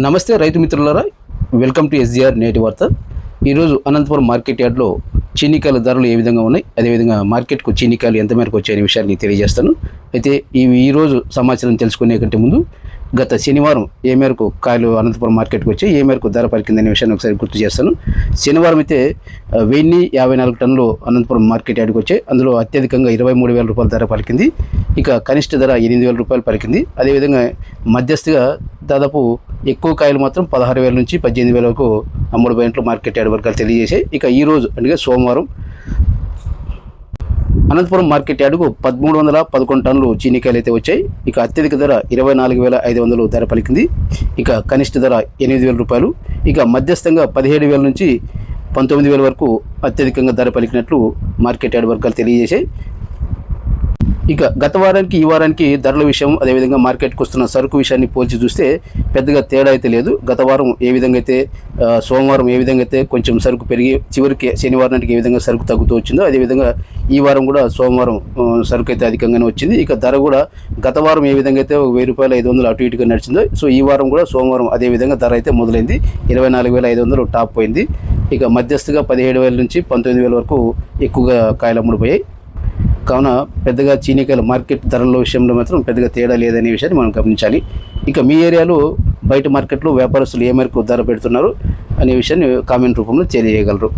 నమస్తే రైతు మిత్రులారా, వెల్కమ్ టు ఎస్జిఆర్ నేటి వార్త. ఈరోజు అనంతపురం మార్కెట్ యార్డ్లో చీనికాయల ధరలు ఏ విధంగా ఉన్నాయి, అదేవిధంగా మార్కెట్కు చీనికాయలు ఎంత మేరకు వచ్చాయనే విషయాన్ని తెలియజేస్తాను. అయితే ఈరోజు సమాచారం తెలుసుకునే కంటే ముందు గత శనివారం ఏ మేరకు కాయలు అనంతపురం మార్కెట్కి వచ్చి ఏ మేరకు ధర పలికిందనే విషయాన్ని ఒకసారి గుర్తు చేస్తాను. శనివారం అయితే 1054 టన్నులు అనంతపురం మార్కెట్ యార్డ్కి వచ్చాయి. అందులో అత్యధికంగా 23,000 రూపాయల ధర పలికింది. ఇక కనిష్ట ధర 8,000 రూపాయలు పలికింది. అదేవిధంగా మధ్యస్థిగా దాదాపు ఎక్కువ కాయలు మాత్రం 16,000 నుంచి 18,000 వరకు అమ్ముడుపోయినట్లు మార్కెట్ యార్డ్ వర్గాలు తెలియజేశాయి. ఇక ఈరోజు అంటే సోమవారం అనంతపురం మార్కెట్ యార్డుకు 1,311 టన్నులు చీనికాయలు అయితే వచ్చాయి. ఇక అత్యధిక ధర 24,500 ధర పలికింది. ఇక కనిష్ట ధర 8,000 రూపాయలు. ఇక మధ్యస్థంగా 17,000 నుంచి 19,000 వరకు అత్యధికంగా ధర పలికినట్లు మార్కెట్ యార్డ్ వర్గాలు తెలియజేశాయి. ఇక గత వారానికి ఈ వారానికి ధరల విషయం, అదేవిధంగా మార్కెట్కి వస్తున్న సరుకు విషయాన్ని పోల్చి చూస్తే పెద్దగా తేడా అయితే లేదు. గత వారం ఏ విధంగా అయితే సోమవారం ఏ విధంగా అయితే కొంచెం సరుకు పెరిగి చివరికి శనివారం నాటికి ఏ విధంగా సరుకు తగ్గుతూ వచ్చిందో అదేవిధంగా ఈ వారం కూడా సోమవారం సరుకు అయితే అధికంగానే వచ్చింది. ఇక ధర కూడా గత వారం ఏ విధంగా అయితే 1,000 రూపాయలు 500 అటు ఇటుగా నడిచిందో, సో ఈ వారం కూడా సోమవారం అదేవిధంగా ధర అయితే మొదలైంది. 24,500 టాప్ పోయింది. ఇక మధ్యస్థగా 17,000 నుంచి 19,000 వరకు ఎక్కువగా కాయలు అమ్ముడుపోయాయి. కావున పెద్దగా చీనికాయల మార్కెట్ ధరల విషయంలో మాత్రం పెద్దగా తేడా లేదనే విషయాన్ని మనం గమనించాలి. ఇక మీ ఏరియాలో బయట మార్కెట్లో వ్యాపారస్తులు ఏ మేరకు ధర పెడుతున్నారు అనే విషయాన్ని కామెంట్ రూపంలో తెలియజేయగలరు.